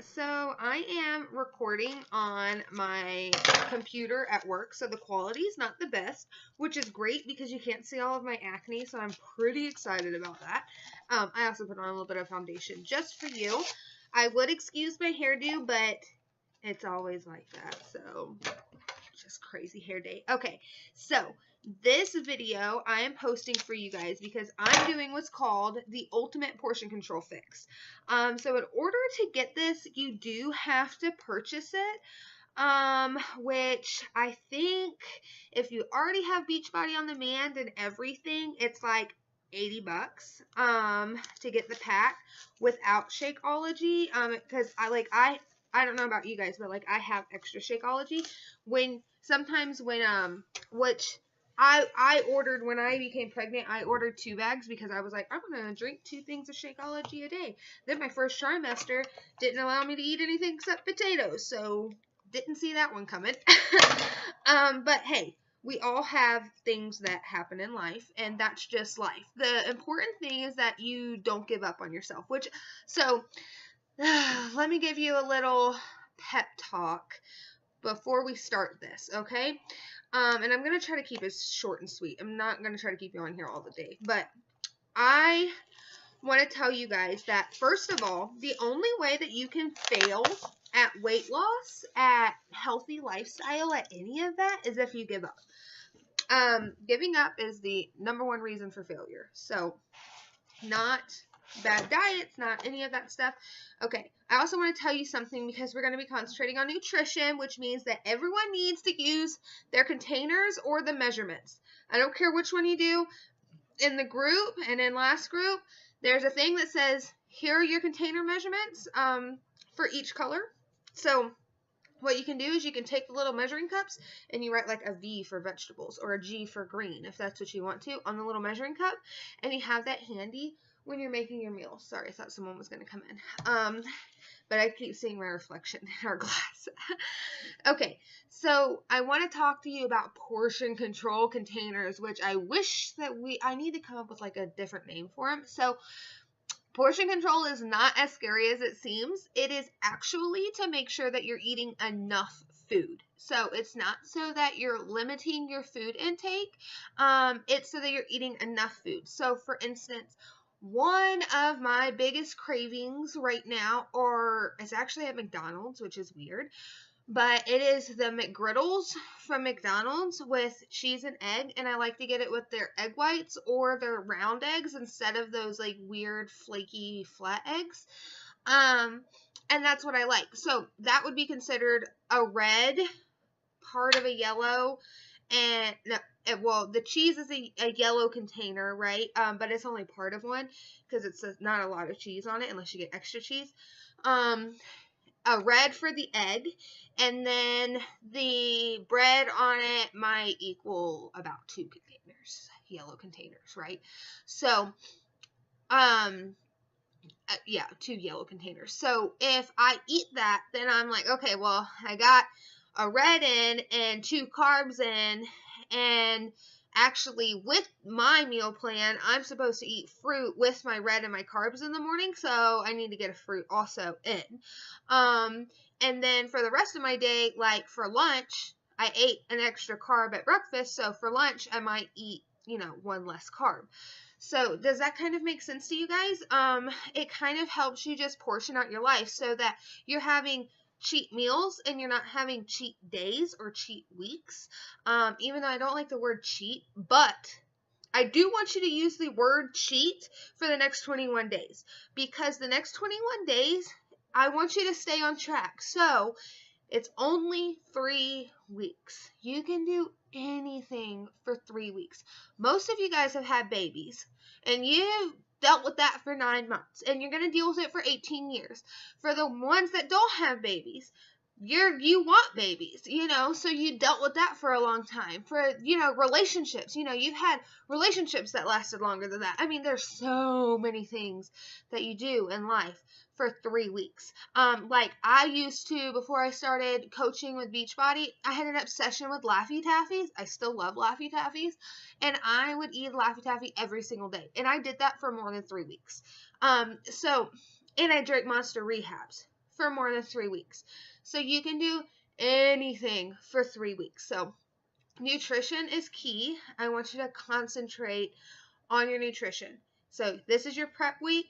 So I am recording on my computer at work, so the quality is not the best, which is great because you can't see all of my acne, so I'm pretty excited about that. I also put on a little bit of foundation just for you. I would excuse my hairdo, but it's always like that, so just crazy hair day. Okay, so this video I am posting for you guys because I'm doing what's called the ultimate portion control fix. So in order to get this, you do have to purchase it. Which I think if you already have Beachbody on demand and everything, it's like $80 to get the pack without Shakeology. Because I don't know about you guys, but like I have extra Shakeology. Which I ordered when I became pregnant. I ordered 2 bags because I was like, I'm gonna drink 2 things of Shakeology a day. Then my first trimester didn't allow me to eat anything except potatoes, so didn't see that one coming. But hey, we all have things that happen in life, and that's just life. The important thing is that you don't give up on yourself. Let me give you a little pep talk before we start this, okay? And I'm going to try to keep it short and sweet. I'm not going to try to keep you on here all the day. But I want to tell you guys that, first of all, the only way that you can fail at weight loss, at healthy lifestyle, at any of that, is if you give up. Giving up is the #1 reason for failure. So, not bad diets, not any of that stuff. Okay, I also want to tell you something because we're going to be concentrating on nutrition, which means that everyone needs to use their containers or the measurements. I don't care which one you do. In the group and in last group, there's a thing that says, here are your container measurements for each color. So what you can do is you can take the little measuring cups and you write like a V for vegetables or a G for green, if that's what you want to, on the little measuring cup, and you have that handy when you're making your meals. Sorry, I thought someone was going to come in. But I keep seeing my reflection in our glass. Okay, so I want to talk to you about portion control containers, which I wish that I need to come up with like a different name for them. So portion control is not as scary as it seems. It is actually to make sure that you're eating enough food. So it's not so that you're limiting your food intake. It's so that you're eating enough food. So for instance, one of my biggest cravings right now is actually at McDonald's, which is weird, but it is the McGriddles from McDonald's with cheese and egg, and I like to get it with their egg whites or their round eggs instead of those like weird flaky flat eggs. And that's what I like. So that would be considered a red, part of a yellow, and well, the cheese is a yellow container, right? But it's only part of one because it's not a lot of cheese on it unless you get extra cheese. A red for the egg, and then the bread on it might equal about 2 containers, yellow containers, right? So, yeah, 2 yellow containers. So if I eat that, then I'm like, okay, well, I got a red in and 2 carbs in, and actually with my meal plan, I'm supposed to eat fruit with my red and my carbs in the morning, so I need to get a fruit also in. And then for the rest of my day, like for lunch, I ate an extra carb at breakfast, so for lunch I might eat, 1 less carb. So does that kind of make sense to you guys? It kind of helps you just portion out your life so that you're having cheat meals and you're not having cheat days or cheat weeks. Even though I don't like the word cheat, but I do want you to use the word cheat for the next 21 days, because the next 21 days, I want you to stay on track. So it's only 3 weeks. You can do anything for 3 weeks. Most of you guys have had babies, and you dealt with that for 9 months, and you're going to deal with it for 18 years. For the ones that don't have babies, you want babies, so you dealt with that for a long time. For, relationships, you've had relationships that lasted longer than that. I mean, there's so many things that you do in life for 3 weeks. Like I used to, before I started coaching with Beachbody, I had an obsession with Laffy Taffies. I still love Laffy Taffies, and I would eat Laffy Taffy every single day, and I did that for more than 3 weeks. And I drank Monster Rehabs for more than 3 weeks. So you can do anything for 3 weeks. So nutrition is key. I want you to concentrate on your nutrition. So this is your prep week.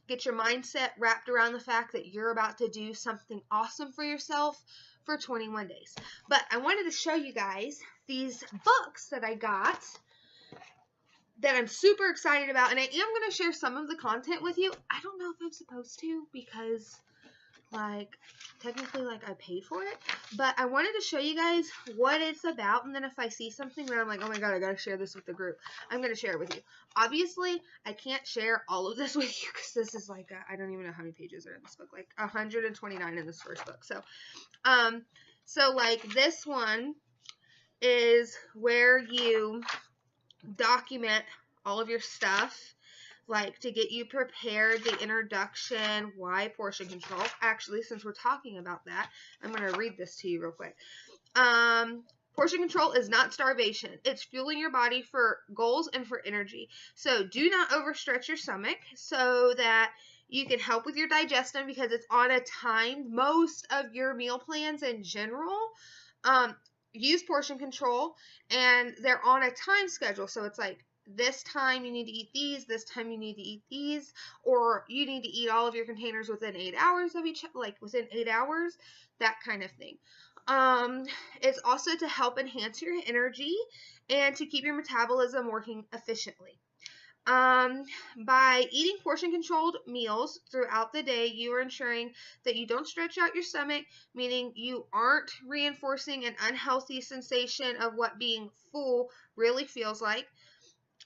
Get your mindset wrapped around the fact that you're about to do something awesome for yourself for 21 days. But I wanted to show you guys these books that I got that I'm super excited about, and I am going to share some of the content with you. I don't know if I'm supposed to because, like, technically, like, I paid for it, but I wanted to show you guys what it's about, and then if I see something that I'm like, oh my god, I gotta share this with the group, I'm going to share it with you. Obviously, I can't share all of this with you because this is like, I don't even know how many pages are in this book, like 129 in this first book. So like this one is where you document all of your stuff, like to get you prepared, the introduction, why portion control. Actually, since we're talking about that, I'm going to read this to you real quick. Portion control is not starvation. It's fueling your body for goals and for energy. So do not overstretch your stomach so that you can help with your digestion because it's on a time. Most of your meal plans in general use portion control, and they're on a time schedule. So it's like, this time you need to eat these, this time you need to eat these, or you need to eat all of your containers within 8 hours of each, like within 8 hours, that kind of thing. It's also to help enhance your energy and to keep your metabolism working efficiently. By eating portion controlled meals throughout the day, you are ensuring that you don't stretch out your stomach, meaning you aren't reinforcing an unhealthy sensation of what being full really feels like.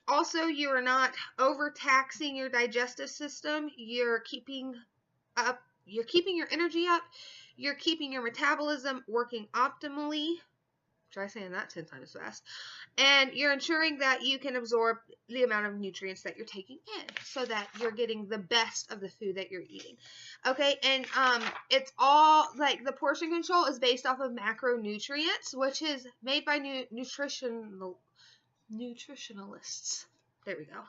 Also, you are not overtaxing your digestive system. You're keeping your energy up. You're keeping your metabolism working optimally. Try saying that 10 times fast. And you're ensuring that you can absorb the amount of nutrients that you're taking in so that you're getting the best of the food that you're eating. Okay, and it's all, like, the portion control is based off of macronutrients, which is made by nutritionalists. There we go.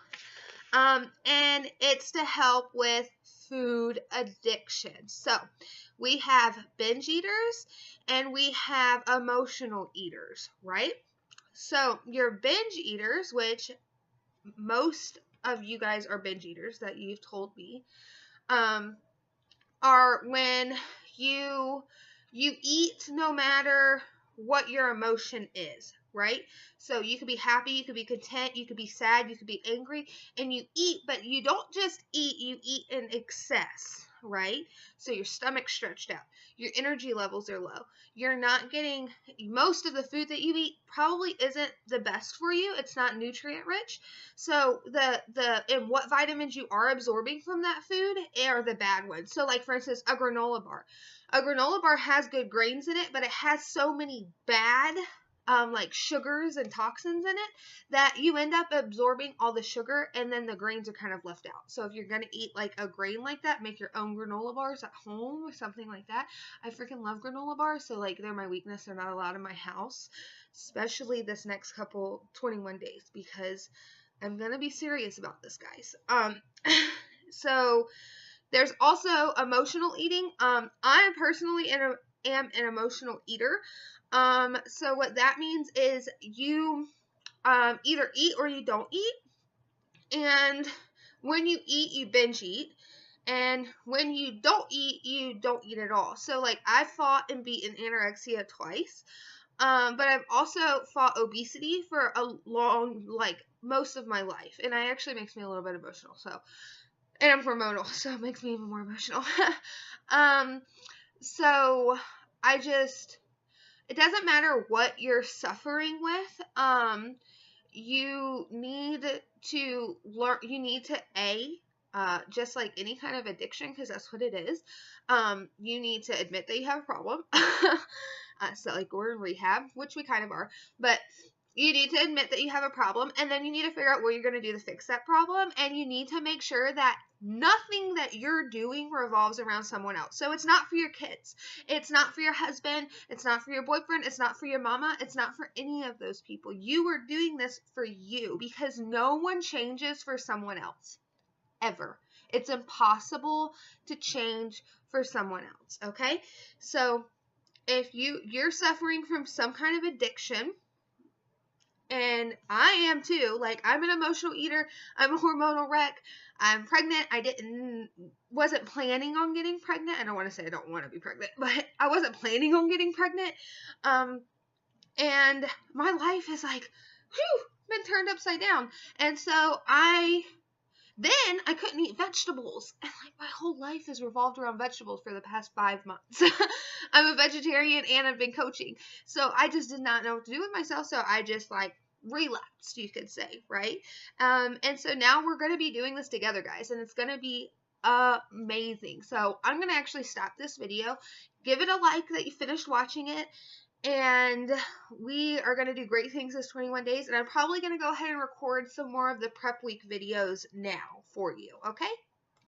And it's to help with food addiction. So we have binge eaters and we have emotional eaters, right? So your binge eaters, which most of you guys are binge eaters that you've told me, are when you eat no matter what your emotion is, right? So you could be happy, you could be content, you could be sad, you could be angry, and you eat, but you don't just eat, you eat in excess, right? So your stomach's stretched out, your energy levels are low, you're not getting, most of the food that you eat probably isn't the best for you, it's not nutrient rich, so and what vitamins you are absorbing from that food are the bad ones. So like, for instance, a granola bar. A granola bar has good grains in it, but it has so many bad like sugars and toxins in it that you end up absorbing all the sugar and then the grains are kind of left out. So if you're going to eat like a grain like that, make your own granola bars at home or something like that. I freaking love granola bars, so like they're my weakness. They're not allowed in my house, especially this next 21 days because I'm going to be serious about this, guys. So there's also emotional eating. I personally am an emotional eater. So what that means is you either eat or you don't eat. And when you eat, you binge eat. And when you don't eat at all. So like, I've fought and beaten anorexia twice. But I've also fought obesity for a long, like, most of my life. And it actually makes me a little bit emotional. So, and I'm hormonal, so it makes me even more emotional. So it doesn't matter what you're suffering with. You need to learn, just like any kind of addiction, because that's what it is. You need to admit that you have a problem. So like we're in rehab, which we kind of are, but you need to admit that you have a problem, and then you need to figure out what you're going to do to fix that problem, and you need to make sure that nothing that you're doing revolves around someone else. So it's not for your kids. It's not for your husband. It's not for your boyfriend. It's not for your mama. It's not for any of those people. You are doing this for you because no one changes for someone else. Ever. It's impossible to change for someone else, okay? So if you're suffering from some kind of addiction, and I am too, like, I'm an emotional eater, I'm a hormonal wreck, I'm pregnant, wasn't planning on getting pregnant. I don't want to say I don't want to be pregnant, but I wasn't planning on getting pregnant, and my life is like, whew, been turned upside down, and so then I couldn't eat vegetables, and like my whole life has revolved around vegetables for the past 5 months. I'm a vegetarian and I've been coaching, so I just did not know what to do with myself, so I just like relapsed, you could say, right? And so now we're going to be doing this together, guys, and it's going to be amazing. So I'm going to actually stop this video, give it a like that you finished watching it, and we are going to do great things this 21 days, and I'm probably going to go ahead and record some more of the prep week videos now for you, okay?